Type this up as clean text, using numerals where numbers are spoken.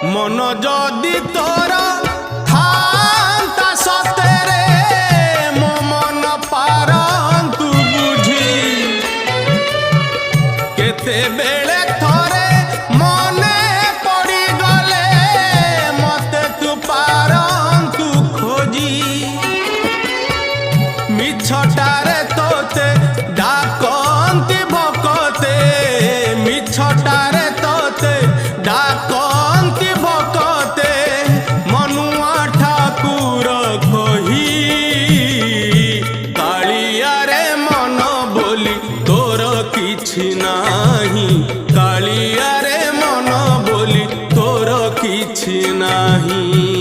मन जदि तोर थांता सतेरे मो मन पारंतु बुझी केते बेले थोरे मने पड़ी गले मते तू पारंतु खोजी मिछटारे तोते डाकंती भकते मिछटारे तोते डाकंती भकते मनुआ ठाकुर कही कालिया रे मन बोली तोर किछि नाही कालिया रे मन बोली तोर किछि नाही।